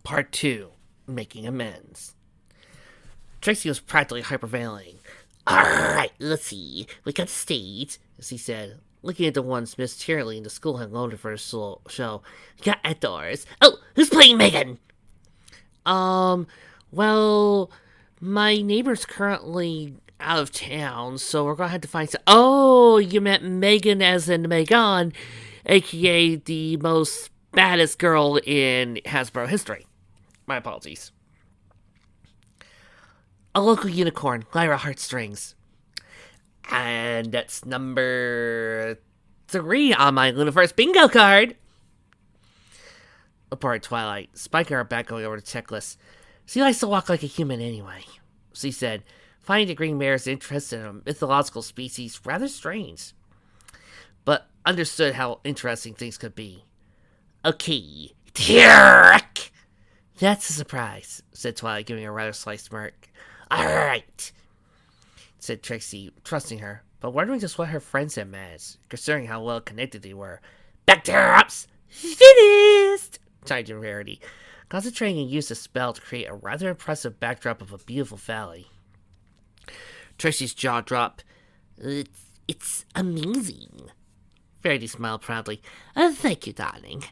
Part 2, Making Amends. Trixie was practically hyperventilating. Alright, let's see. We got the stage, as he said, looking at the ones Miss Cheerily in the school had loaned her for a show. We got outdoors. Oh, who's playing Megan? Well, my neighbor's currently out of town, so we're gonna have to find some. Oh, you meant Megan as in Megan, aka the most baddest girl in Hasbro history. My apologies. A local unicorn, Lyra Heartstrings. And that's number 3 on my Lunaverse bingo card. Apart Twilight, Spike and her back going over the checklist. She likes to walk like a human anyway, she said, finding the Green Mare's interest in a mythological species rather strange, but understood how interesting things could be. Okay, Tyrk! That's a surprise, said Twilight, giving a rather sly smirk. Alright, said Trixie, trusting her, but wondering just what her friends had managed, considering how well connected they were. Back to her ups! Finished! Chimed in Rarity, concentrating and used a spell to create a rather impressive backdrop of a beautiful valley. Trixie's jaw dropped. It's amazing. Rarity smiled proudly. Thank you, darling.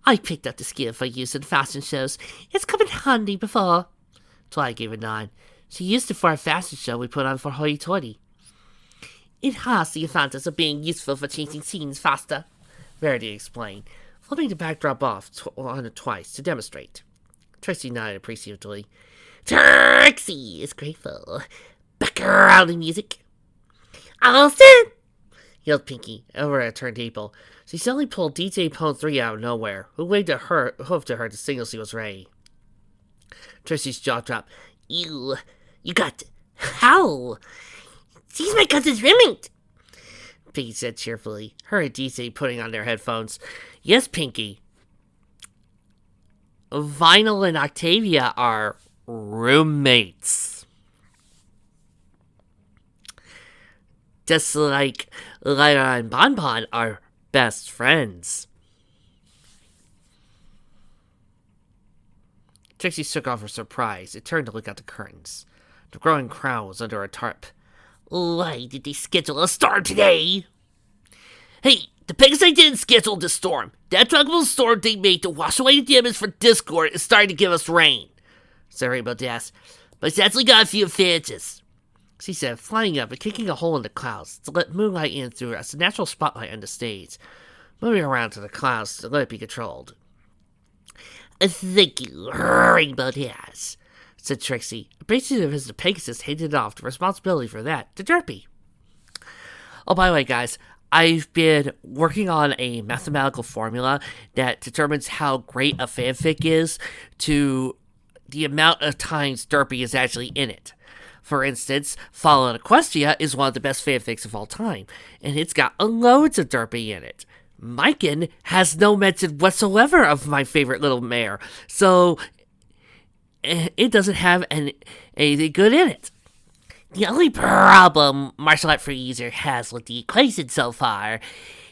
I picked up the skill for use in fashion shows. It's come in handy before. Twilight gave a nod. She used it for a fashion show we put on for Hoity Toity. It has the advantage of being useful for changing scenes faster, Rarity explained, flipping the backdrop off on it twice to demonstrate. Trixie nodded appreciatively. Trixie is grateful. Background music. Austin! Yelled Pinky over at a turntable. She suddenly pulled DJ Pone 3 out of nowhere, who waved a hoof to her to signal she was ready. Trixie's jaw dropped. You got... How? She's my cousin's roommate! Pinky said cheerfully, her and DJ putting on their headphones. Yes, Pinky. Vinyl and Octavia are roommates. Just like Lyra and Bonbon are best friends. Trixie shook off her surprise and turned to look at the curtains. The growing crowd was under a tarp. Why did they schedule a storm today? Hey, the Pegasus didn't schedule the storm. That tropical storm they made to wash away the damage for Discord is starting to give us rain, said Rainbow Dash. But it's actually got a few advantages, she said, flying up and kicking a hole in the clouds to let moonlight in through as the natural spotlight on the stage, moving around to the clouds to let it be controlled. Thank you, Rainbow Dash, said Trixie, appreciative as the Pegasus handed off the responsibility for that to Derpy. Oh, by the way, guys, I've been working on a mathematical formula that determines how great a fanfic is to the amount of times Derpy is actually in it. For instance, Fallen Equestria is one of the best fanfics of all time, and it's got loads of Derpy in it. Myken has no mention whatsoever of my favorite little mare, so it doesn't have anything good in it. The only problem Martial Art Free User has with the equation so far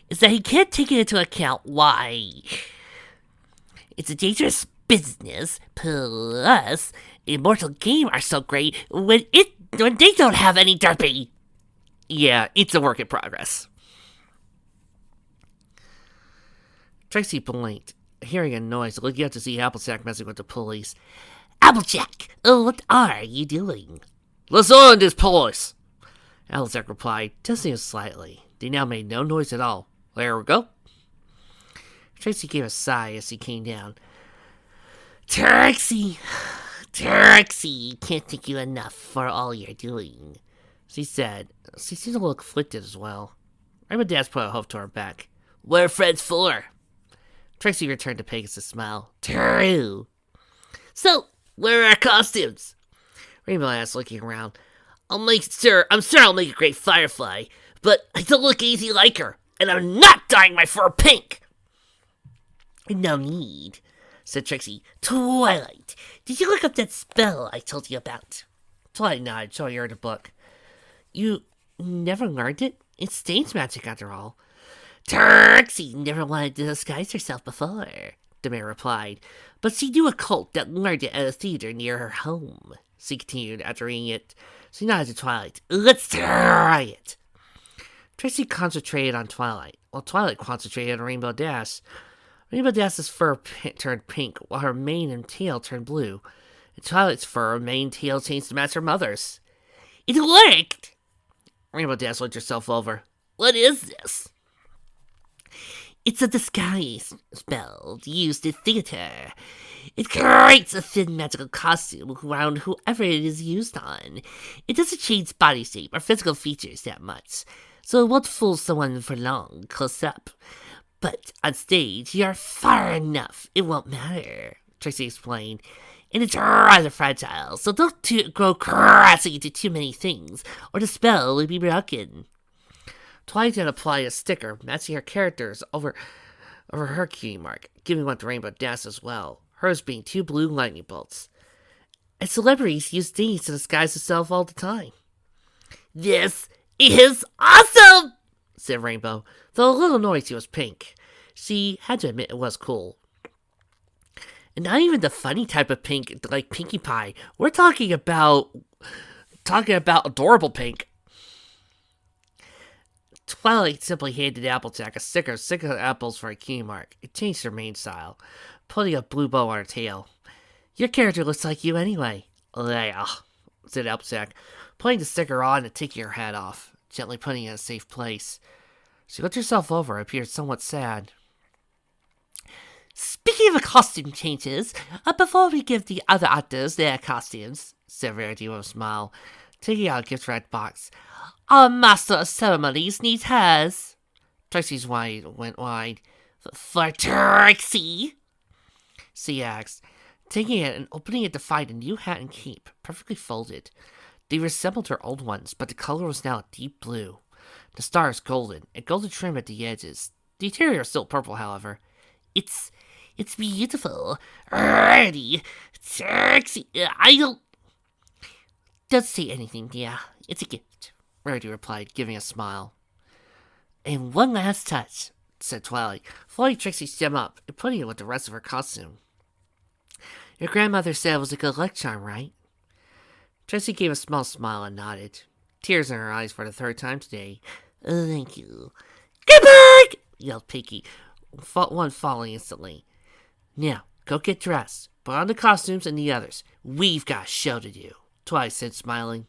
is that he can't take into account why. It's a dangerous business, plus Immortal Game are so great when they don't have any derpy. Yeah, it's a work in progress. Trixie blinked, hearing a noise, looking up to see Applejack messing with the police. Applejack, what are you doing? Let's on this police, Applejack replied, testing him slightly. They now made no noise at all. There we go. Trixie gave a sigh as he came down. Trixie, can't thank you enough for all you're doing, she said. She seemed a little conflicted as well. Rainbow Dash put a hoof to her back. What are friends for? Trixie returned to Pegasus' smile. True. So, where are our costumes? Rainbow asked, looking around. I'm sure I'll make a great Firefly, but I don't look easy like her, and I'm not dyeing my fur pink. No need, said Trixie. Twilight, did you look up that spell I told you about? Twilight nodded, showing her the book. You never learned it? It's stage magic, after all. Trixie never wanted to disguise herself before. the mayor replied. But she knew a cult that learned it at a theater near her home. She continued after reading it. She nodded to Twilight. Let's try it. Trixie concentrated on Twilight, while Twilight concentrated on Rainbow Dash. Rainbow Dash's fur turned pink, while her mane and tail turned blue. And Twilight's fur, mane, and tail changed to match her mother's. It worked! Rainbow Dash looked herself over. What is this? It's a disguise spell used in theater. It creates a thin magical costume around whoever it is used on. It doesn't change body shape or physical features that much, so it won't fool someone for long, close up. But on stage, you're far enough, it won't matter, Trixie explained. And it's rather fragile, so don't go crashing into too many things, or the spell will be broken. Twilight then applied a sticker matching her characters over her key mark, giving one to Rainbow Dash as well, hers being 2 blue lightning bolts. And celebrities use these to disguise themselves all the time. This is awesome, said Rainbow, though a little annoyed she was pink. She had to admit it was cool. And not even the funny type of pink, like Pinkie Pie. We're talking about adorable pink. Twilight simply handed Applejack a sticker of 6 apples for a key mark. It changed her main style, putting a blue bow on her tail. Your character looks like you anyway. Yeah, said Applejack, putting the sticker on and taking her hat off, gently putting it in a safe place. She looked herself over and appeared somewhat sad. Speaking of costume changes, before we give the other actors their costumes, said Rarity with a smile, taking out a gift-wrapped box, our master of ceremonies needs hers. Trixie's went wide. For Trixie? She asked, taking it and opening it to find a new hat and cape, perfectly folded. They resembled her old ones, but the color was now a deep blue. The stars golden, and golden trim at the edges. The interior is still purple, however. It's beautiful. Ready. Trixie, Don't say anything, dear. It's a gift, Rarity replied, giving a smile. And one last touch, said Twilight, folding Trixie's gem up and putting it with the rest of her costume. Your grandmother said it was a good luck charm, right? Trixie gave a small smile and nodded, tears in her eyes for the 3rd time today. Thank you. Good luck! Yelled Pinkie, one falling instantly. Now, go get dressed. Put on the costumes and the others. We've got a show to do, Twilight said, smiling.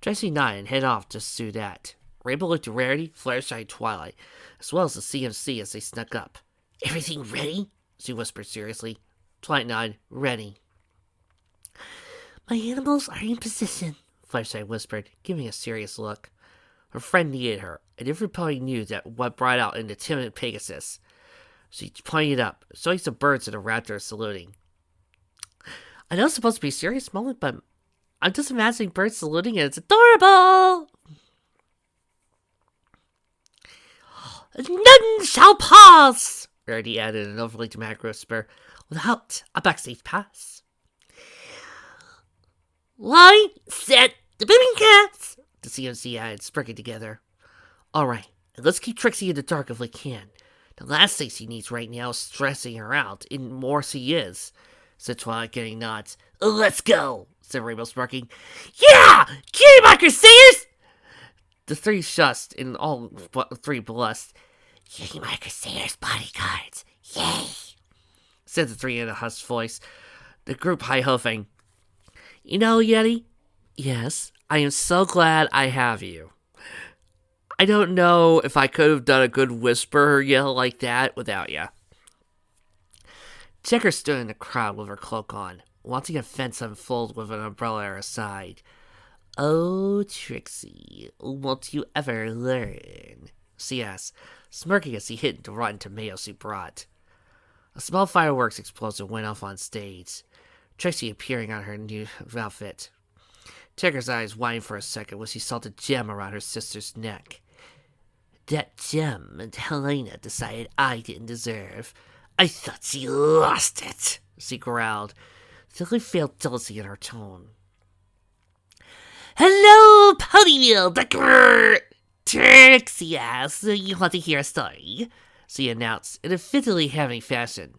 Trixie nodded and headed off to do that. Rainbow looked at Rarity, Fluttershy, and Twilight, as well as the CMC as they snuck up. Everything ready? She whispered seriously. Twilight nodded. Ready. My animals are in position, Fluttershy whispered, giving a serious look. Her friend needed her, and everybody knew that what brought out in the timid Pegasus. She pointed up, showing some birds and a raptor saluting. I know it's supposed to be a serious moment, but I'm just imagining birds saluting and it's adorable! None shall pass! Rarity added in an overly dramatic whisper, without a backstage pass. Line, set, the booming cats! The CMC added, sprinkling together. Alright, let's keep Trixie in the dark if we can. The last thing she needs right now is stressing her out, and more she is, said Twilight, getting nods. Let's go, said Rainbow, sparking. Yeah! Cutie marker singers! The 3 shushed, and all 3 blushed. Cutie marker singers bodyguards, yay! Said the 3 in a hushed voice, the group high-hoofing. You know, Yeti? Yes, I am so glad I have you. I don't know if I could have done a good whisper yell like that without you. Checker stood in the crowd with her cloak on, watching a fence unfold with an umbrella at her side. Oh, Trixie, won't you ever learn? She asked, smirking as he hit the rotten tomatoes she brought. A small fireworks explosion went off on stage, Trixie appearing on her new outfit. Checker's eyes widened for a second when she saw the gem around her sister's neck. That gem Helena decided I didn't deserve. I thought she lost it, she growled, till he felt jealousy in her tone. Hello, Ponyville, the Trixie asked, you want to hear a story? She announced in a fittingly heavy fashion.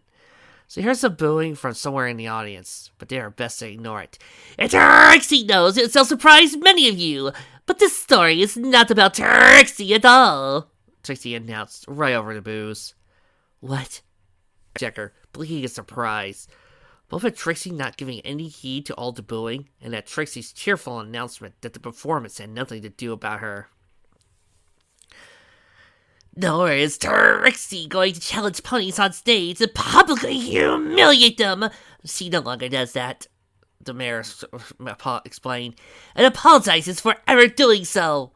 She hears some booing from somewhere in the audience, but they are best to ignore it. Trixie knows it'll surprise many of you, but this story is not about Trixie at all, Trixie announced right over the boos. What? Checker, blinking in surprise. Both at Trixie not giving any heed to all the booing, and at Trixie's cheerful announcement that the performance had nothing to do about her. Nor is Trixie going to challenge ponies on stage and publicly humiliate them. She no longer does that, the mayor explained, and apologizes for ever doing so.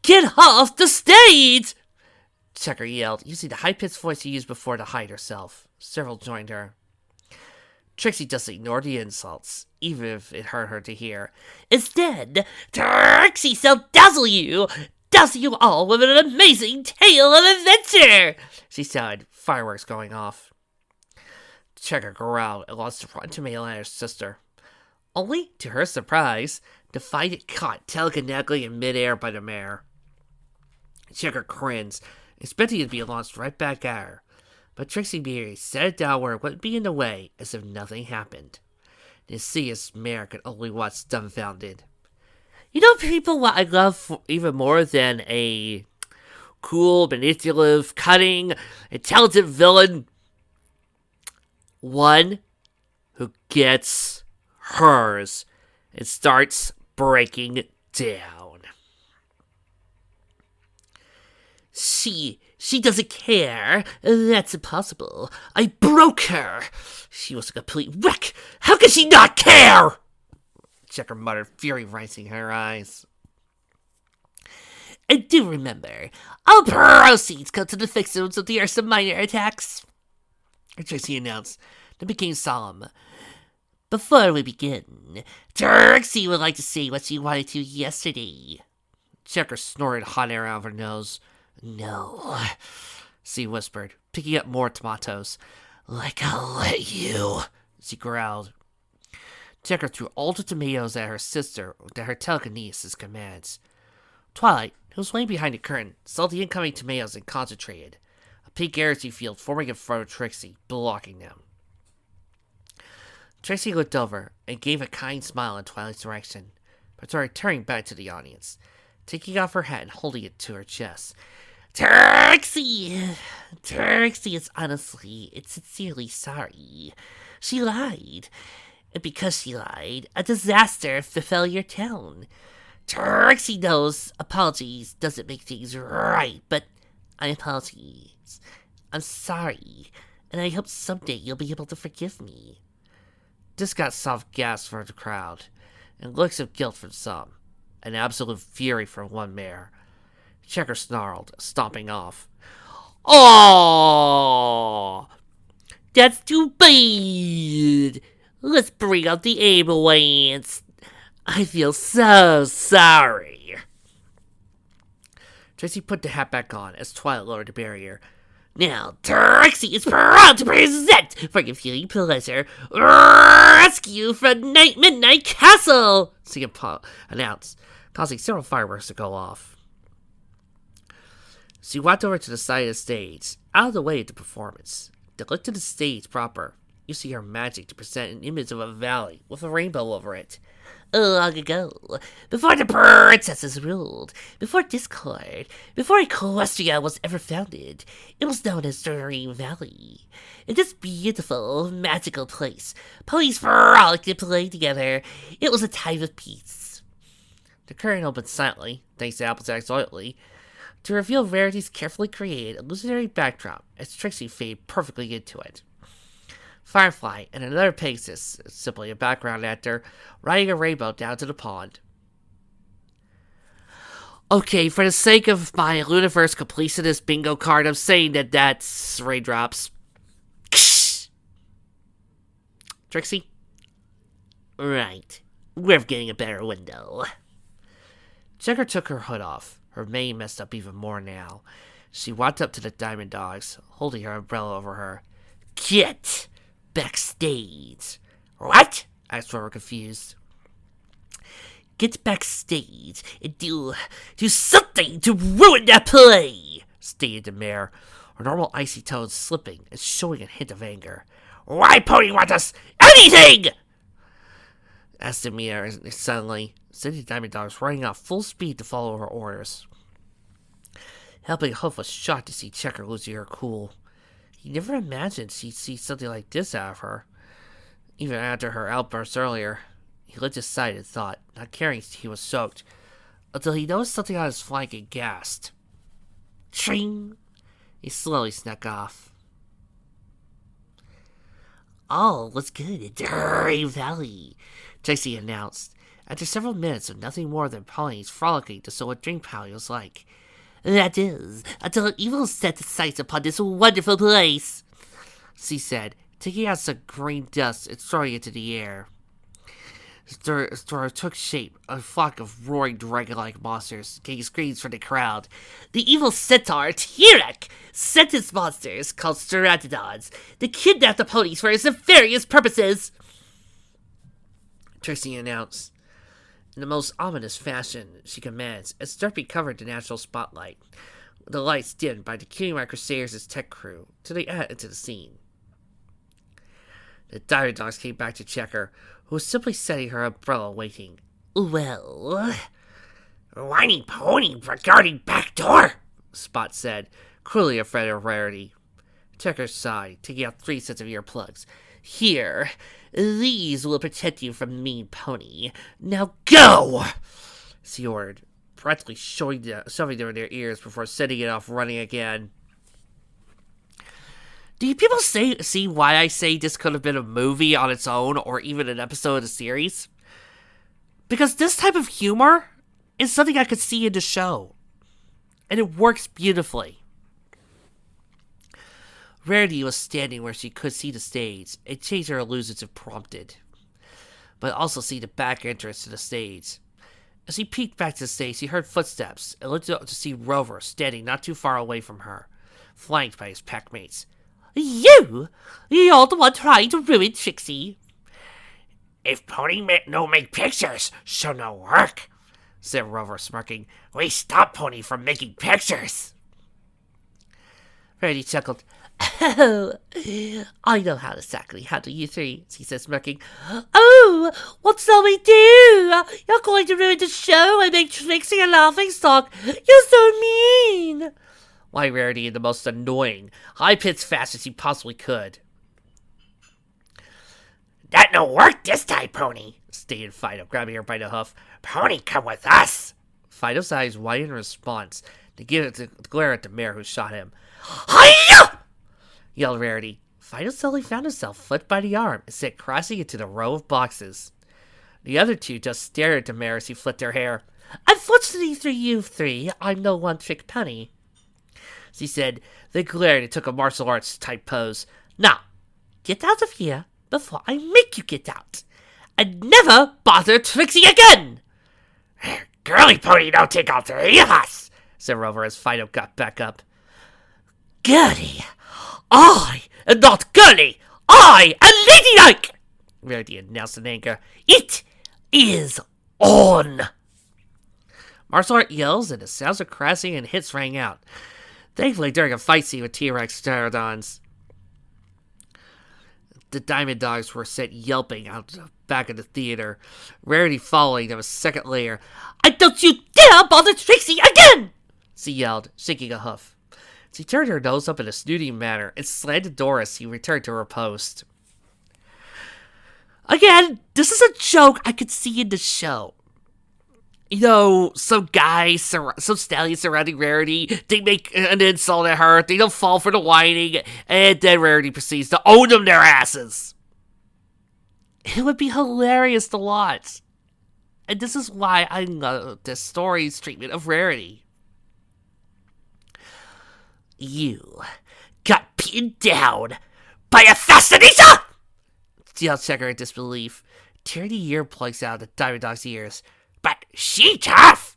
Get off the stage! Checker yelled, using the high-pitched voice she used before to hide herself. Several joined her. Trixie just ignored the insults, even if it hurt her to hear. Instead, Trixie shall dazzle you all with an amazing tale of adventure, she said, fireworks going off. Checker growled and launched to run to Mail and her sister. Only, to her surprise, to find it caught telekinetically in midair by the mayor. Checker grinned, expecting it to be launched right back at her, but Trixie merely set it down where it wouldn't be in the way, as if nothing happened. The insidious mayor could only watch dumbfounded. You know, people, what I love even more than a cool, manipulative, cunning, intelligent villain? One who gets hers and starts breaking down. She doesn't care. That's impossible. I broke her. She was a complete wreck. How could she not care? Checker muttered, fury rising in her eyes. And do remember, all proceeds go to the victims of the Ursa Minor attacks, Trixie announced, then became solemn. Before we begin, Trixie would like to say what she wanted to yesterday. Checker snorted hot air out of her nose. No, she whispered, picking up more tomatoes. Like I'll let you, she growled. Checker threw all the tomatoes at her sister that her telekinesis commands. Twilight, who was laying behind the curtain, saw the incoming tomatoes and concentrated, a pink energy field forming in front of Trixie, blocking them. Trixie looked over and gave a kind smile in Twilight's direction, but started turning back to the audience, taking off her hat and holding it to her chest. Trixie is honestly and sincerely sorry. She lied. And because she lied, a disaster befell your town. Trixie knows apologies doesn't make things right, but I apologize. I'm sorry, and I hope someday you'll be able to forgive me. This got soft gasps from the crowd, and looks of guilt from some, and absolute fury from one mayor. Checker snarled, stomping off. Oh, that's too bad. Let's bring out the ambulance. I feel so sorry. Trixie put the hat back on as Twilight lowered the barrier. Now, Trixie is proud to present, for your viewing pleasure, Rescue from Midnight Castle, she announced, causing several fireworks to go off. She walked over to the side of the stage, out of the way of the performance. To look to the stage proper, you see her magic to present an image of a valley with a rainbow over it. Long ago, before the princesses ruled, before discord, before Equestria was ever founded, it was known as Dream Valley. In this beautiful, magical place, ponies frolicked and played together. It was a time of peace. The curtain opened silently, thanks to Applejack's loyalty, to reveal Rarity's carefully created illusionary backdrop as Trixie faded perfectly into it. Firefly and another Pegasus, simply a background actor, riding a rainbow down to the pond. Okay, for the sake of my Luniverse completionist bingo card, I'm saying that's raindrops. Trixie? Right. We're getting a better window. Checker took her hood off. Her mane messed up even more now. She walked up to the Diamond Dogs, holding her umbrella over her. Get backstage. What? asked Rover, confused. Get backstage and do something to ruin that play, stated the mayor, her normal icy tones slipping and showing a hint of anger. Why Pony want us? Anything! Asked Amir suddenly. City Diamond Dog was running off full speed to follow her orders. Helping Hoof was shocked to see Checker losing her cool. He never imagined she'd see something like this out of her, even after her outburst earlier. He lit his sight and thought, not caring he was soaked, until he noticed something on his flank and gasped. Tring! He slowly snuck off. All was good in Dream Valley, Trixie announced, after several minutes of nothing more than ponies frolicking to show what Drink Valley was like. That is, until an evil set sights upon this wonderful place, she said, taking out some green dust and throwing it into the air. Star took shape, a flock of roaring dragon-like monsters, getting screams from the crowd. The evil centaur, Tirek, sent his monsters, called Steratodons, to kidnap the ponies for his nefarious purposes, Trixie announced. In the most ominous fashion, she commands, as Derpy covered the natural spotlight, the lights dimmed by the King Crusaders' tech crew, till they add into the scene. The Diamond Dogs came back to Checker, who was simply setting her umbrella waiting. Well, whiny pony regarding back door, Spot said, cruelly afraid of Rarity. Checker sighed, taking out 3 sets of earplugs. Here, these will protect you from mean pony. Now go! She ordered, practically shoving them in their ears before setting it off running again. Do you people see why I say this could have been a movie on its own or even an episode of the series? Because this type of humor is something I could see in the show. And it works beautifully. Rarity was standing where she could see the stage and change her illusions if prompted, but also see the back entrance to the stage. As she peeked back to the stage, she heard footsteps and looked up to see Rover standing not too far away from her, flanked by his packmates. You're the one trying to ruin Trixie. If Pony no make pictures, so no work, said Rover, smirking. We stop Pony from making pictures. Rarity chuckled. Oh, I know how exactly handle you 3, she said, smirking. Oh, what shall we do? You're going to ruin the show and make Trixie a laughing stock. You're so mean. Why, Rarity in the most annoying, high-pitched fashion she possibly could. That no work this time, Pony, stated Fido, grabbing her by the hoof. Pony, come with us. Fido's eyes widened in response to glare at the mare who shot him. Hiya! Yelled Rarity. Fido suddenly found himself flipped by the arm and sent crashing into the row of boxes. The other 2 just stared at the mare as he flipped her hair. Unfortunately for you 3, I'm no one-trick pony, she said, then glared and took a martial arts type pose. Now, get out of here before I make you get out. And never bother Trixie again! Girly Pony don't take all 3 of us, said Rover as Fido got back up. Girly! I am not girly! I am ladylike! Rarity announced in anger. It is on! Martial art yells and the sounds of crashing and hits rang out. Thankfully, during a fight scene with T-Rex pterodons, the Diamond Dogs were sent yelping out the back of the theater, Rarity following them a second later. And don't you dare bother Trixie again! She yelled, shaking a hoof. She turned her nose up in a snooty manner and slammed the door as she returned to her post. Again, this is a joke I could see in the show. You know, some guys, some stallions surrounding Rarity, they make an insult at her, they don't fall for the whining, and then Rarity proceeds to own them their asses. It would be hilarious to watch. And this is why I love this story's treatment of Rarity. You got pinned down by a fascinator! yelled Checker in disbelief, tearing the earplugs out of the Diamond Dog's ears. But she tough!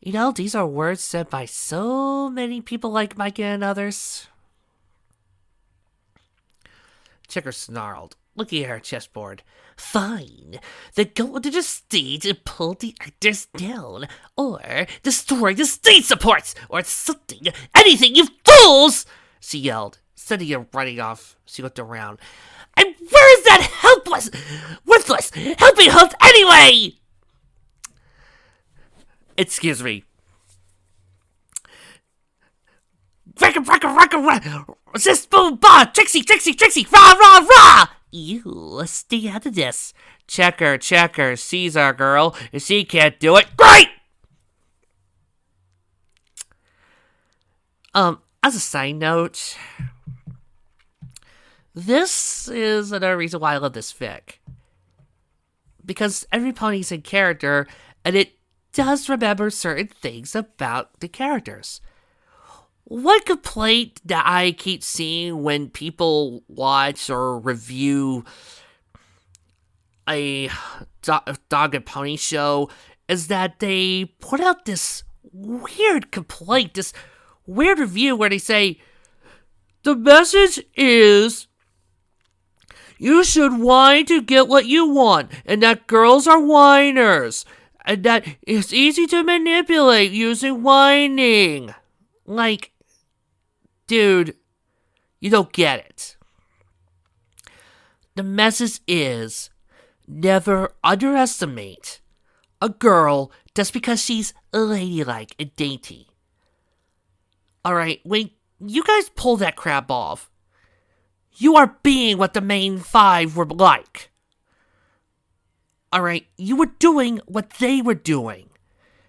You know, these are words said by so many people like Micah and others. Checker snarled, looking at her chessboard. Fine, then go onto the stage and pull the actors down, or destroy the stage supports, or something, anything, you fools! She yelled, Sending him running off. She looked around. And where is that worthless, helping hook anyway? Excuse me. Resist, boom, bah, Trixie, rah, rah, rah! You, stay out of this. Checker, sees our girl. If she can't do it, great! As a side note, this is another reason why I love this fic. Because every pony's in character, and it does remember certain things about the characters. One complaint that I keep seeing when people watch or review a dog and pony show is that they put out this weird complaint, this weird review where they say, the message is you should whine to get what you want, and that girls are whiners, and that it's easy to manipulate using whining. Like, dude, you don't get it. The message is never underestimate a girl just because she's ladylike and dainty. Alright, when you guys pull that crap off, you are being what the main five were like. Alright, you were doing what they were doing.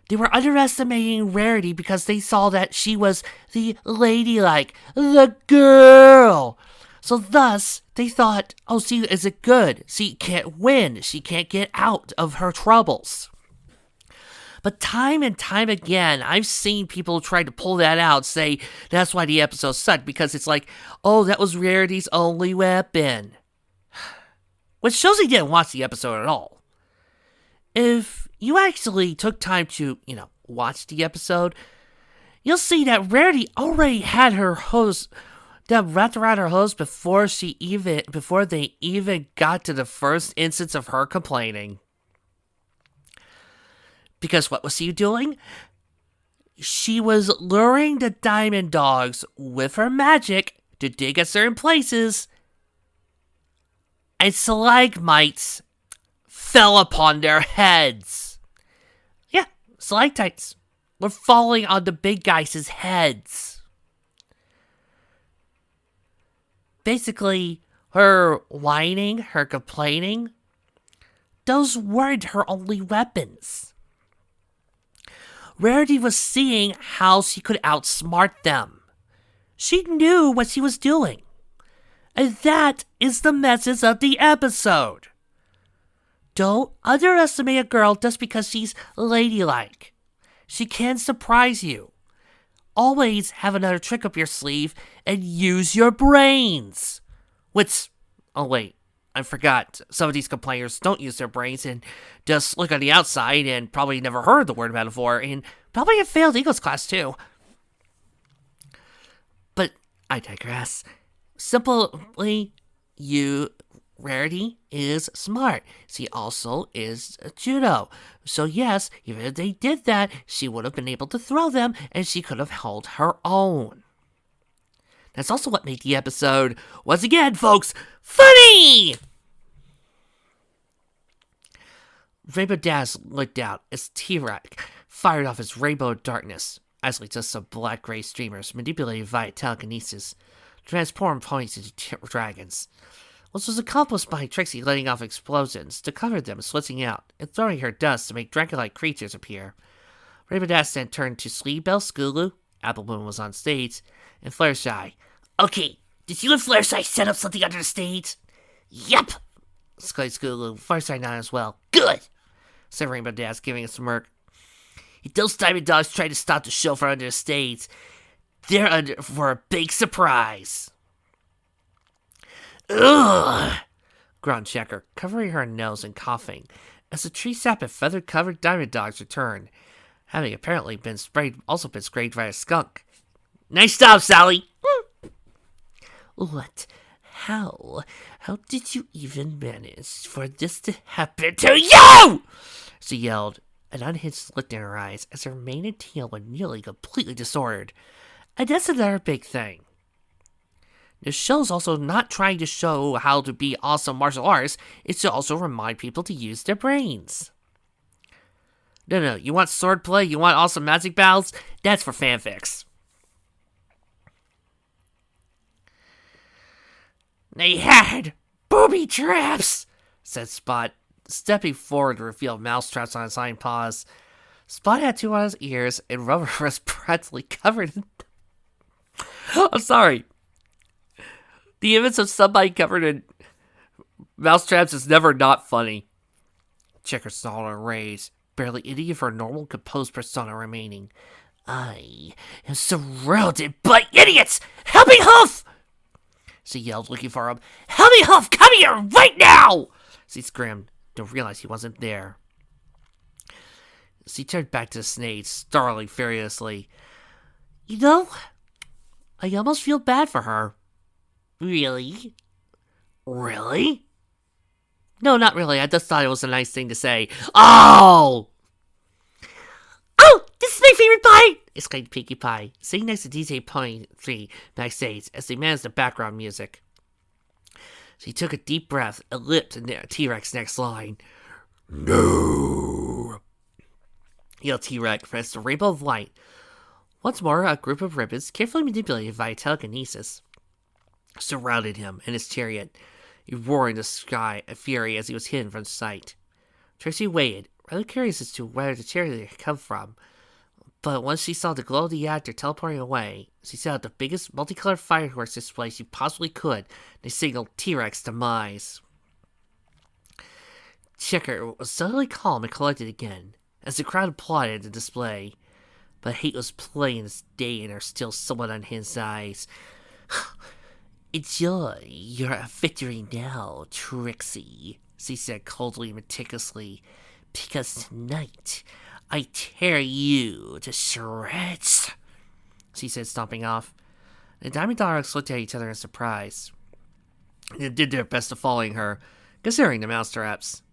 They were underestimating Rarity because they saw that she was the ladylike, the girl. So thus, they thought, oh, see, is it good? She can't win. She can't get out of her troubles. But time and time again, I've seen people try to pull that out, say that's why the episode sucked, because it's like, oh, that was Rarity's only weapon. Which shows he didn't watch the episode at all. If you actually took time to, watch the episode, you'll see that Rarity already had her hose that wrapped around her hose before they even got to the first instance of her complaining. Because what was she doing? She was luring the diamond dogs with her magic to dig at certain places, and stalagmites fell upon their heads. Yeah, stalactites were falling on the big guys' heads. Basically, her whining, her complaining, those weren't her only weapons. Rarity was seeing how she could outsmart them. She knew what she was doing. And that is the message of the episode. Don't underestimate a girl just because she's ladylike. She can surprise you. Always have another trick up your sleeve and use your brains. Oh wait, I forgot. Some of these complainers don't use their brains and just look on the outside and probably never heard the word metaphor and probably have failed English class too. But I digress. Simply, Rarity is smart. She also is a judo. So yes, even if they did that, she would have been able to throw them and she could have held her own. That's also what made the episode, once again, folks, funny! Rainbow Dash looked out as T-Rex fired off his rainbow of darkness, isolates us some black-gray streamers manipulated via telekinesis, transformed ponies into dragons. This was accomplished by Trixie letting off explosions to cover them, slitzing out, and throwing her dust to make dragon-like creatures appear. Rainbow Dash then turned to Sleebell, Skulu, Applemoon was on stage, and Fluttershy. Okay, did you and Fluttershy set up something under the stage? Yep! exclaimed Skulu. Fluttershy nodded as well. Good! said Rainbow Dash, giving a smirk. If those diamond dogs tried to stop the show from under the stage, they're under for a big surprise. Ugh! groaned Checker, covering her nose and coughing, as the tree sap and feather-covered diamond dogs returned, having apparently been sprayed by a skunk. Nice job, Sally! What? How did you even manage for this to happen to you? She yelled, an unhinged look in her eyes as her mane and tail were nearly completely disordered. And that's another big thing. The show's also not trying to show how to be awesome martial artists, it's to also remind people to use their brains. No, you want swordplay? You want awesome magic battles? That's for fanfics. They had booby traps, said Spot, stepping forward to reveal mouse traps on his hind paws. Spot had two on his ears, and Rubber was practically covered in... I'm sorry. The image of somebody covered in mouse traps is never not funny. Checker snarled in rage, barely any of her normal composed persona remaining. I am surrounded by idiots! Help me, Hoof! She yelled, looking for him. Help me, Hoof! Come here right now! She screamed, to realize he wasn't there. She turned back to the snake, snarling furiously. You know, I almost feel bad for her. Really? Really? No, not really. I just thought it was a nice thing to say. Oh! Oh, this is my favorite pie! Exclaimed Pinkie Pie, sitting next to DJ Pony 3 backstage as they managed the background music. She took a deep breath and leaped into T-Rex's next line. No! Yelled T-Rex against a rainbow of light. Once more, a group of ribbons, carefully manipulated via telekinesis, surrounded him and his chariot. He roared in the sky a fury as he was hidden from sight. Trixie waited, rather curious as to where the chariot had come from. But once she saw the glow of the actor teleporting away, she set out the biggest multicolored fireworks display she possibly could. They signaled T-Rex demise. Checker was suddenly calm and collected again, as the crowd applauded the display. But hate was plain as day in her still somewhat unhinged eyes. Enjoy your victory now, Trixie, she said coldly and meticulously, because tonight I tear you to shreds, she said, stomping off. The Diamond Dogs looked at each other in surprise. They did their best of following her, considering the mousetraps.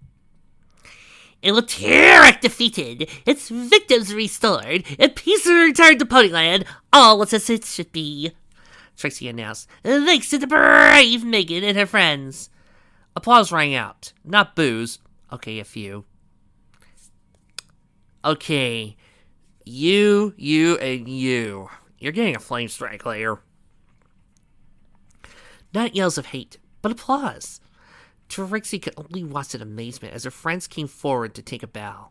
T-Rex defeated, its victims restored, and peace returned to Ponyland, all was as it should be, Trixie announced, thanks to the brave Megan and her friends. Applause rang out. Not boos. Okay, a few. Okay. You, and you. You're getting a flame strike later. Not yells of hate, but applause. Trixie could only watch in amazement as her friends came forward to take a bow.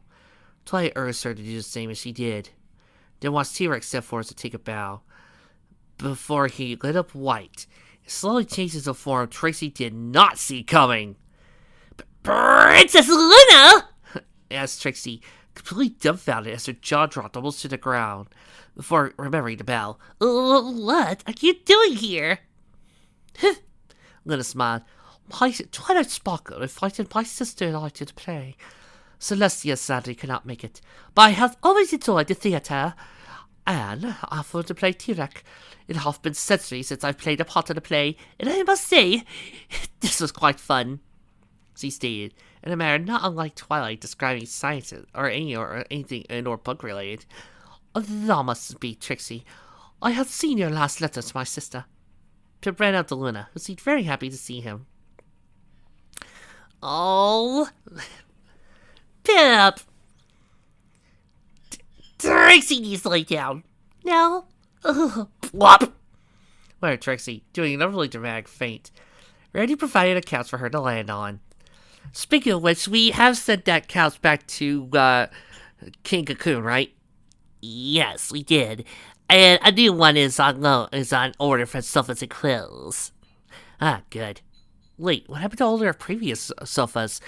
Twilight urged her to do the same as she did. Then watched T-Rex step forward to take a bow. Before he lit up white, it slowly changed into a form Trixie did not see coming. Princess Luna! asked Trixie, completely dumbfounded as her jaw dropped almost to the ground, before remembering the bell. What are you doing here? Luna smiled. Twilight Sparkle invited my sister and I to the play. Celestia sadly could not make it, but I have always enjoyed the theatre. Anne offered to play T-Rex. It has been centuries since I've played a part in a play, and I must say, this was quite fun, she stated, in a manner not unlike Twilight describing science or anything indoor book related. That must be Trixie. I have seen your last letter to my sister. Pip ran out to Luna, who seemed very happy to see him. Oh, Pip! Trixie needs to lay down. No. Plop! Where Trixie, doing an overly dramatic feint. Randy provided a couch for her to land on. Speaking of which, we have sent that couch back to King Cocoon, right? Yes, we did. And a new one is on order for sofas and quills. Ah, good. Wait, what happened to all their previous sofas?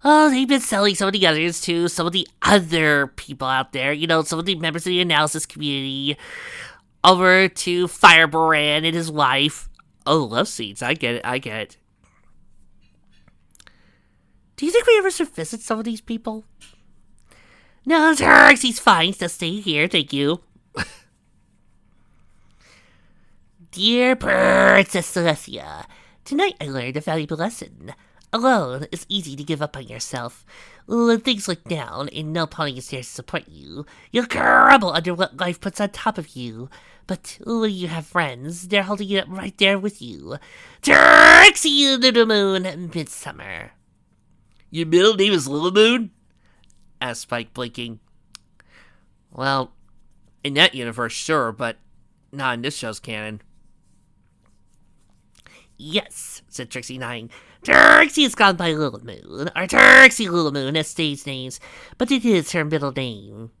Oh, they've been selling some of the others to some of the other people out there. You know, some of the members of the analysis community. Over to Firebrand and his wife. Oh, love seats. I get it. Do you think we ever should visit some of these people? No, Trixie's fine. So stay here, thank you. Dear Princess Celestia, tonight I learned a valuable lesson. Alone, it's easy to give up on yourself. When things look down and no pony is there to support you, you'll crumble under what life puts on top of you. But when you have friends, they're holding it up right there with you. Trixie, Little Moon, Midsummer. Your middle name is Little Moon? Asked Spike, blinking. Well, in that universe, sure, but not in this show's canon. Yes, said Trixie, nodding. Trixie is gone by Little Moon, or Trixie Little Moon as stage names, but it is her middle name.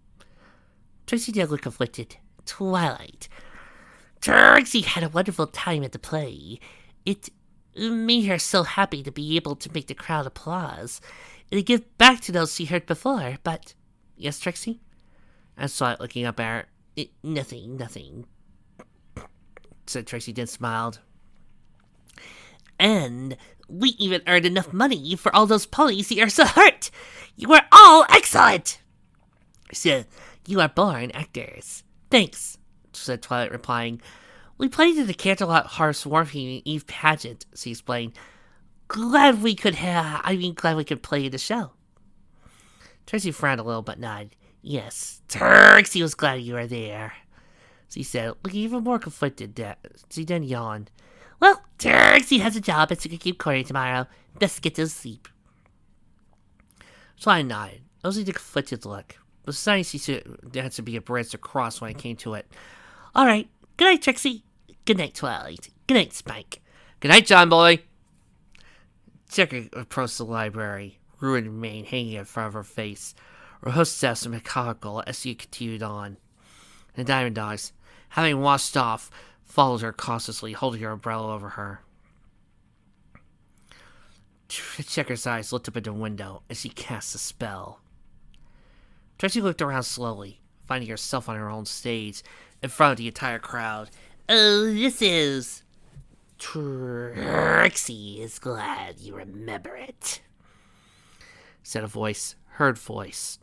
Trixie did look conflicted. Twilight. Trixie had a wonderful time at the play. It made her so happy to be able to make the crowd applause, and to give back to those she heard before, but... Yes, Trixie? I saw it looking up at her. Nothing, said Trixie, then smiled. And we even earned enough money for all those ponies you are so hurt. You are all excellent. So, you are born actors. Thanks, said Twilight, replying. We played in the Canterlot Horse Warming Eve pageant, she explained. Glad we could play in the show. Trixie frowned a little but nodded. Yes, Trixie was glad you were there, she said, looking even more conflicted. She then yawned. Well, Trixie has a job and she can keep Corey tomorrow. Best get to sleep. So I nodded. I was in a conflicted look. Besides, there had to be a bridge to cross when I came to it. All right. Good night, Trixie. Good night, Twilight. Good night, Spike. Good night, John Boy. Checker approached the library, ruined mane hanging in front of her face. Her hostess was mechanical as she continued on. The Diamond Dogs, having washed off, followed her cautiously, holding her umbrella over her. Checker's eyes looked up at the window as she cast a spell. Trixie looked around slowly, finding herself on her own stage, in front of the entire crowd. Oh, this is... Trixie is glad you remember it, said a voice, her voice.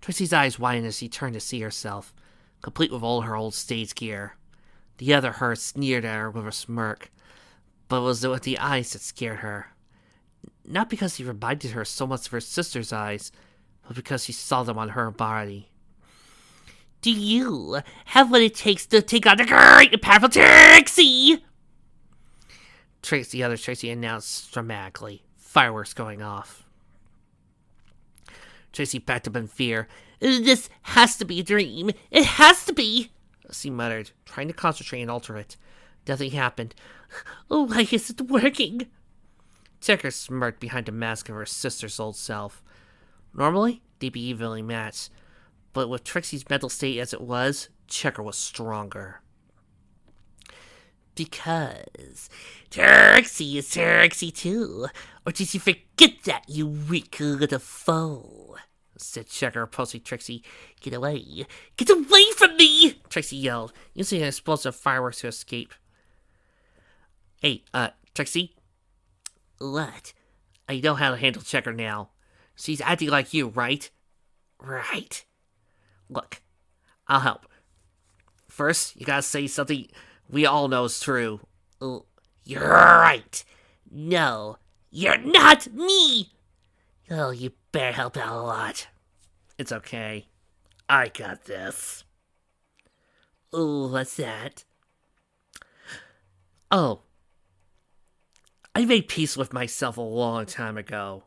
Trixie's eyes widened as she turned to see herself, complete with all her old stage gear. The other her sneered at her with a smirk, but it was with the eyes that scared her. Not because he reminded her so much of her sister's eyes, but because she saw them on her body. Do you have what it takes to take on the great and powerful Trixie? The other Trixie announced dramatically, fireworks going off. Trixie backed up in fear. This has to be a dream. It has to be, she muttered, trying to concentrate and alter it. Nothing happened. Why is it working? Checker smirked behind the mask of her sister's old self. Normally, they'd be evenly matched, but with Trixie's mental state as it was, Checker was stronger. Because Trixie is Trixie too. Or did you forget that, you weak little foe? Said Checker, approaching Trixie. Get away. Get away from me! Trixie yelled, using an explosive fireworks to escape. Hey, Trixie? What? I know how to handle Checker now. She's acting like you, right? Right. Look, I'll help. First, you gotta say something we all know is true. You're right. No, you're not me. Oh, you better help out a lot. It's okay. I got this. Oh, what's that? Oh. I made peace with myself a long time ago.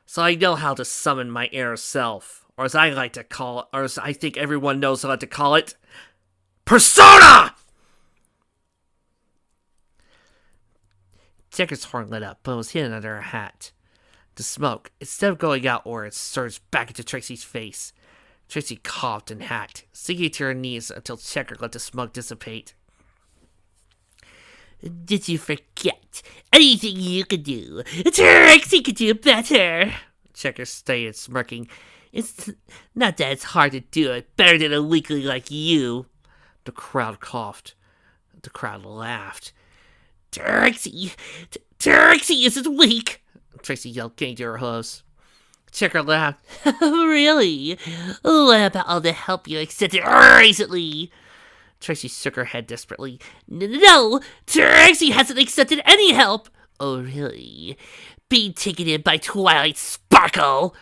So I know how to summon my inner self. Or as I like to call it, or as I think everyone knows how to call it, Persona! Checker's horn lit up, but it was hidden under her hat. The smoke, instead of going outwards, surged back into Trixie's face. Trixie coughed and hacked, sinking to her knees until Checker let the smoke dissipate. Did you forget anything you could do? Trixie could do better! Checker stated, smirking. It's not that it's hard to do it better than a weakling like you. The crowd coughed. The crowd laughed. Trixie isn't weak, Trixie yelled, getting to her hooves. Checker laughed. Really? What about all the help you accepted recently? Trixie shook her head desperately. No, Trixie hasn't accepted any help. Oh, really? Being taken in by Twilight Sparkle?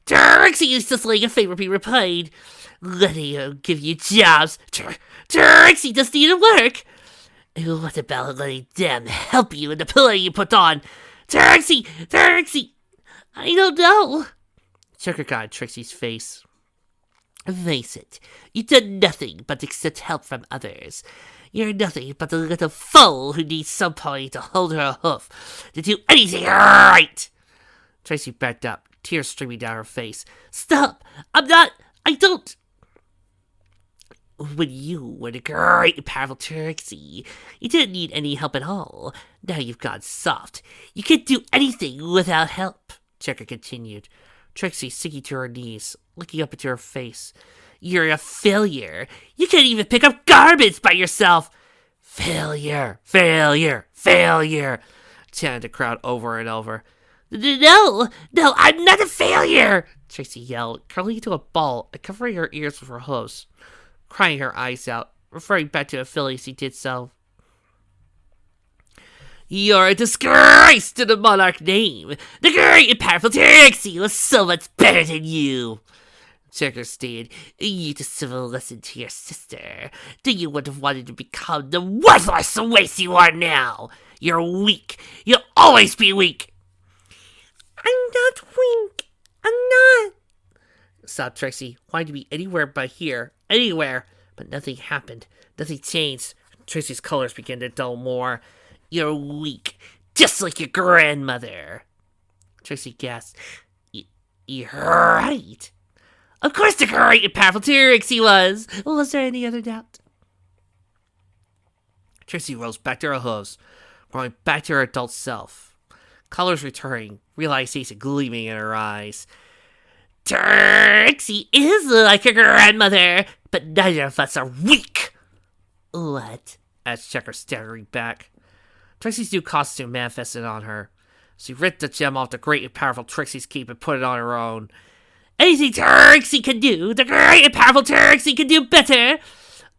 Trixie is just like a favor be repaid. Letting her give you jobs. Trixie just need to work. What about letting them help you in the play you put on? Trixie! I don't know. Checker got Trixie's face. Face it, you've done nothing but accept help from others. You're nothing but a little fool who needs somebody to hold her hoof to do anything right. Trixie backed up, tears streaming down her face. Stop! I don't. When you were the great and powerful Trixie, you didn't need any help at all. Now you've gone soft. You can't do anything without help, Checker continued. Trixie sinking to her knees, looking up into her face. You're a failure. You can't even pick up garbage by yourself. Failure, chanted the crowd over and over. No, I'm not a failure, Trixie yelled, curling into a ball and covering her ears with her hooves, crying her eyes out, referring back to the filly as he did so. You're a disgrace to the monarch name. The great and powerful Trixie was so much better than you. Checker stated, You just a lesson to your sister. Then you would have wanted to become the worthless waste you are now. You're weak. You'll always be weak. I'm not weak. I'm not. Sobbed Trixie, wanting to be anywhere but here. Anywhere. But nothing happened. Nothing changed. Trixie's colors began to dull more. You're weak, just like your grandmother. Trixie gasped. You're right. Of course the great and powerful Trixie was. Was there any other doubt? Trixie rose back to her hooves, growing back to her adult self. Colors returning, realization gleaming in her eyes. Trixie is like her grandmother, but neither of us are weak. What? Asked Checker, staggering back. Trixie's new costume manifested on her. She ripped the gem off the great and powerful Trixie's cape and put it on her own. Anything Trixie can do, the great and powerful Trixie can do better.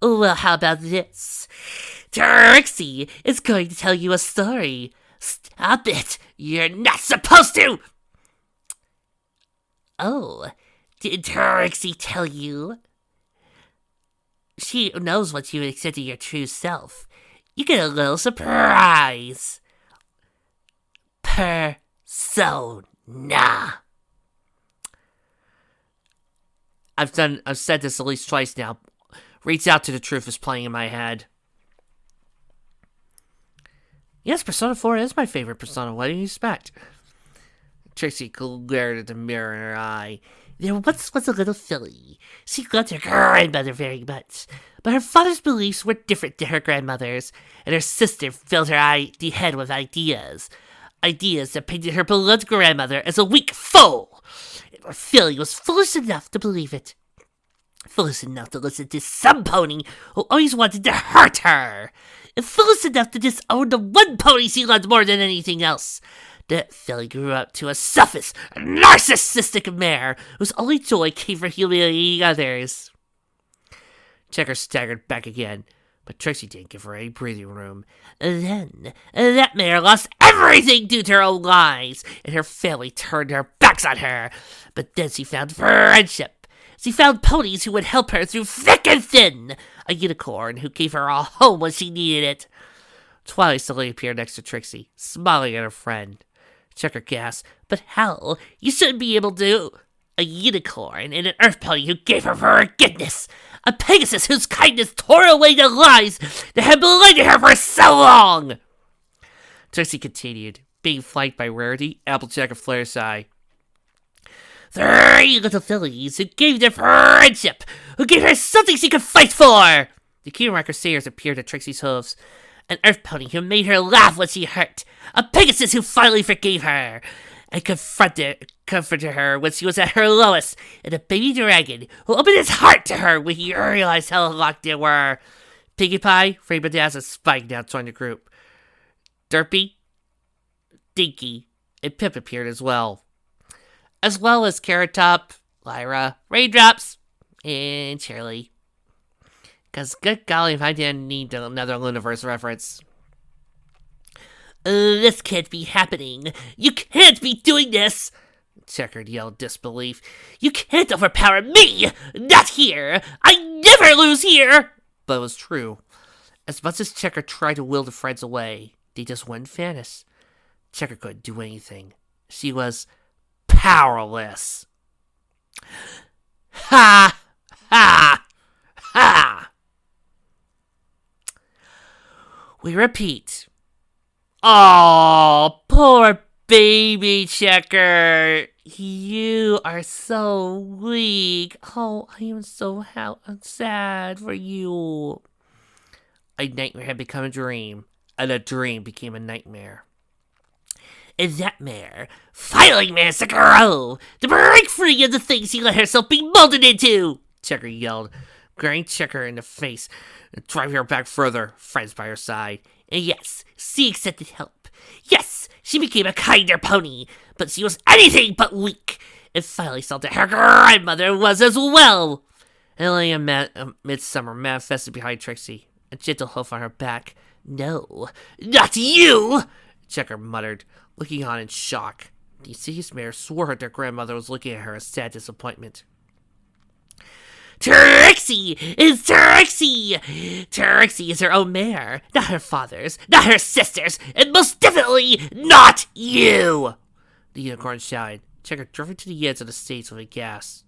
Well, how about this? Trixie is going to tell you a story. Stop it! You're not supposed to! Oh, did Trixie tell you? She knows what you accepted your true self. You get a little surprise. Persona. I've said this at least twice now. Reach Out to the Truth is playing in my head. Yes, Persona 4 is my favorite Persona. What do you expect? Trixie glared at the mirror in her eye. There once was a little filly. She loved her grandmother very much, but her father's beliefs were different to her grandmother's, and her sister filled her head with ideas. Ideas that painted her beloved grandmother as a weak fool. And her filly was foolish enough to believe it. Foolish enough to listen to some pony who always wanted to hurt her. And foolish enough to disown the one pony she loved more than anything else. That filly grew up to a selfish, narcissistic mare whose only joy came from humiliating others. Checker staggered back again, but Trixie didn't give her any breathing room. Then, that mare lost everything due to her own lies, and her family turned their backs on her. But then she found friendship. She found ponies who would help her through thick and thin. A unicorn who gave her a home when she needed it. Twilight suddenly appeared next to Trixie, smiling at her friend. Checker gasped. But hell, you shouldn't be able to. A unicorn and an earth pony who gave her forgiveness. A Pegasus whose kindness tore away the lies that had blinded her for so long. Trixie continued, being flanked by Rarity, Applejack, and Fluttershy. 3 little fillies who gave their friendship, who gave her something she could fight for. The Kingdom Crusaders appeared at Trixie's hooves. An earth pony who made her laugh when she hurt. A Pegasus who finally forgave her and comforted her when she was at her lowest. And a baby dragon who opened his heart to her when he realized how locked they were. Pinkie Pie, Rainbow Dash, and Spike now joined the group. Derpy, Dinky, and Pip appeared as well as Carrot Top, Lyra, Raindrops, and Shirley. Because good golly, if I didn't need another Luniverse reference. This can't be happening. You can't be doing this. Checker yelled disbelief. You can't overpower me! Not here! I never lose here! But it was true. As much as Checker tried to will the friends away, they just wouldn't vanish. Checker couldn't do anything. She was powerless. Ha! Ha! Ha! We repeat. Oh, poor baby Checker. You are so weak. Oh, I am so sad for you. A nightmare had become a dream, and a dream became a nightmare. And that mare finally managed to grow, to break free of the things she let herself be molded into, Checker yelled, glaring Checker in the face and driving her back further, friends by her side. And yes, she accepted help. Yes, she became a kinder pony, but she was anything but weak, and finally saw that her grandmother was as well. Alien Midsummer manifested behind Trixie, a gentle hoof on her back. No, not you! Checker muttered, looking on in shock. The insidious mare swore that their grandmother was looking at her in sad disappointment. Trixie is Trixie! Trixie is her own mare, not her father's, not her sister's, and most definitely not you! The unicorn shouted. Checker drove to the edge of the stage with a gasp.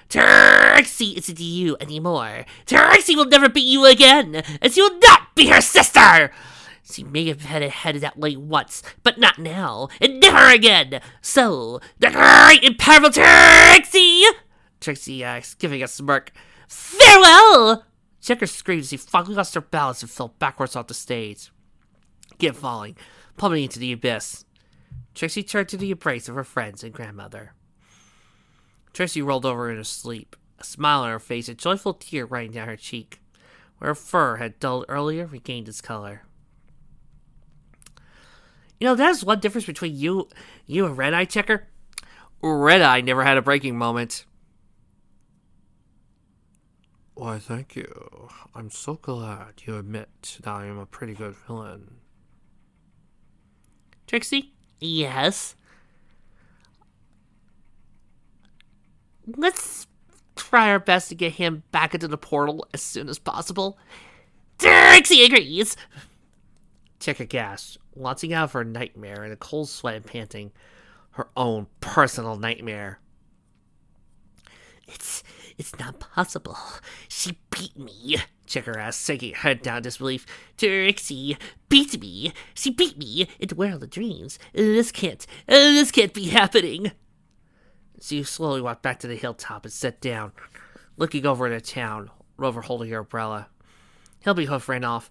Trixie isn't you anymore. Trixie will never be you again, and she will not be her sister! She may have had a head that way once, but not now, and never again! So, the great and powerful Trixie! Trixie asked, giving a smirk. Farewell! Checker screamed as he finally lost her balance and fell backwards off the stage, again falling, plummeting into the abyss. Trixie turned to the embrace of her friends and grandmother. Trixie rolled over in her sleep, a smile on her face, a joyful tear running down her cheek, where her fur had dulled earlier regained its color. You know, that's one difference between you and Red Eye, Checker. Red Eye never had a breaking moment. Why, thank you. I'm so glad you admit that I am a pretty good villain. Trixie? Yes? Let's try our best to get him back into the portal as soon as possible. Trixie agrees! Checker gasped, launching out of her nightmare in a cold sweat and panting. Her own personal nightmare. It's not possible. She beat me. Checker asked, sinking her head down in disbelief. Trixie beat me. She beat me into where are the dreams. This can't be happening. She slowly walked back to the hilltop and sat down, looking over at the town, Rover holding her umbrella. Helping Hoof ran off.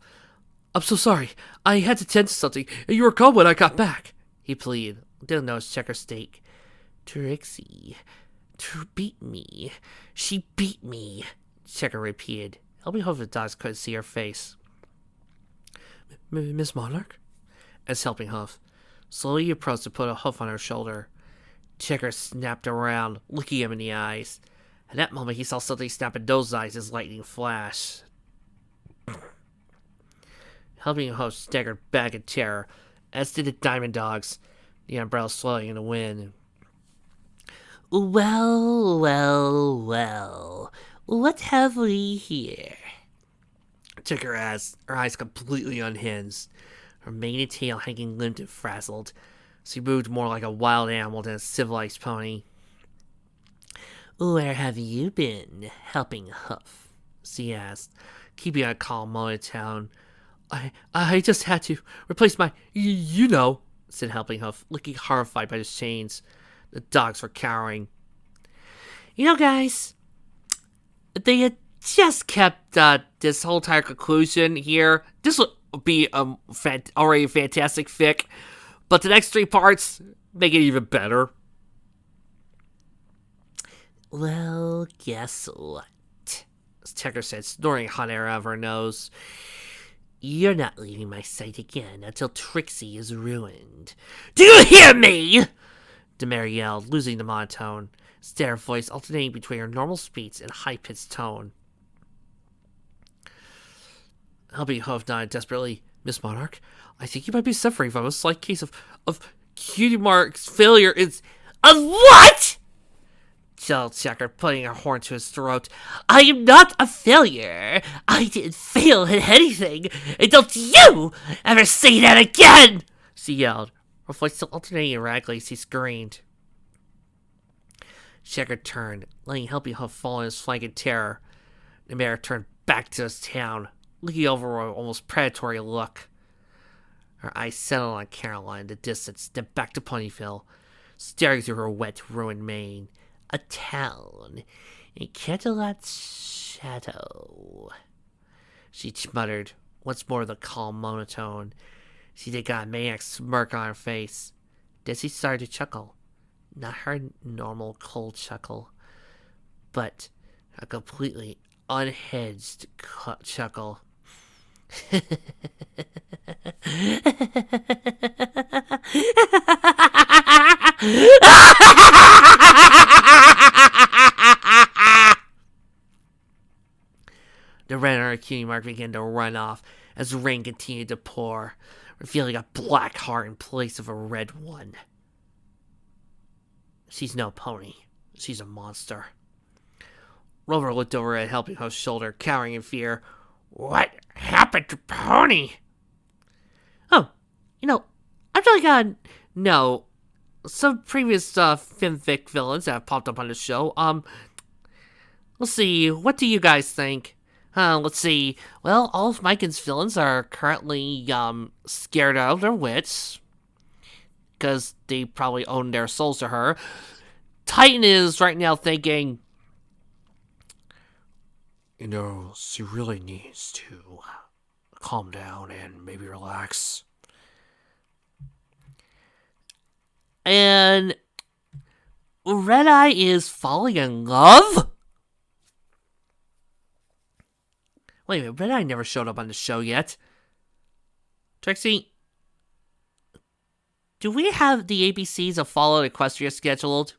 I'm so sorry. I had to tend to something, and you were gone when I got back, he pleaded. Didn't notice Checker's stake. Trixie beat me. She beat me, Checker repeated. Helping Hoof the dogs couldn't see her face. Miss Monarch? As Helping Hoof slowly approached to put a hoof on her shoulder. Checker snapped around, looking him in the eyes. At that moment, he saw something snap in those eyes as lightning flashed. Helping Hoof staggered back in terror, as did the Diamond Dogs, the umbrella swelling in the wind. Well, what have we here? Checker asked, her eyes completely unhinged, her mane and tail hanging limp and frazzled. She moved more like a wild animal than a civilized pony. Where have you been, Helping Hoof? She asked, keeping a calm monotone. I just had to replace my, you know, said Helping Hoof, looking horrified by the chains. The dogs were cowering. You know, guys, they had just kept this whole entire conclusion here. This would be already a fantastic fic, but the next 3 parts make it even better. Well, guess what? Checker said, snoring hot air out of her nose. You're not leaving my sight again until Trixie is ruined. Do you hear me? The mare yelled, losing the monotone, her voice alternating between her normal speech and high-pitched tone. Helping Hoof nodded desperately. Miss Monarch, I think you might be suffering from a slight case of Cutie Mark's failure. It's Of what? yelled Checker, putting her horn to his throat. I am not a failure. I didn't fail at anything. And don't you ever say that again! She yelled, her voice still alternating erratically as he screamed. Checker turned, letting Helping Hoof fall on his flank in terror. The mayor turned back to his town, looking over with an almost predatory look. Her eyes settled on Caroline in the distance, then back to Ponyville, staring through her wet, ruined mane. A town in candlelight shadow. She muttered, once more with a calm monotone. She then got a maniac smirk on her face. Then she started to chuckle. Not her normal cold chuckle, but a completely unhinged chuckle. The red on her cutie mark began to run off as the rain continued to pour, revealing a black heart in place of a red one. She's no pony. She's a monster. Rover looked over at Helping Hoof's shoulder, cowering in fear. What happened to Pony? Oh, I've really gotten know some previous fanfic villains that have popped up on the show. Let's see. What do you guys think? Let's see. Well, all of Miken's villains are currently scared out of their wits because they probably own their souls to her. Titan is right now thinking, she really needs to calm down and maybe relax. And Red Eye is falling in love? Wait a minute, Red Eye never showed up on the show yet. Trixie, do we have the ABCs of Fallout Equestria scheduled?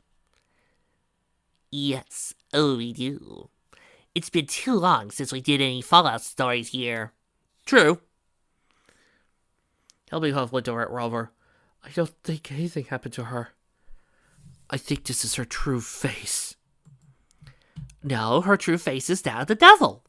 Yes, we do. It's been too long since we did any Fallout stories here. True. Helping Hoof looked over at Rover. I don't think anything happened to her. I think this is her true face. No, her true face is that of the devil.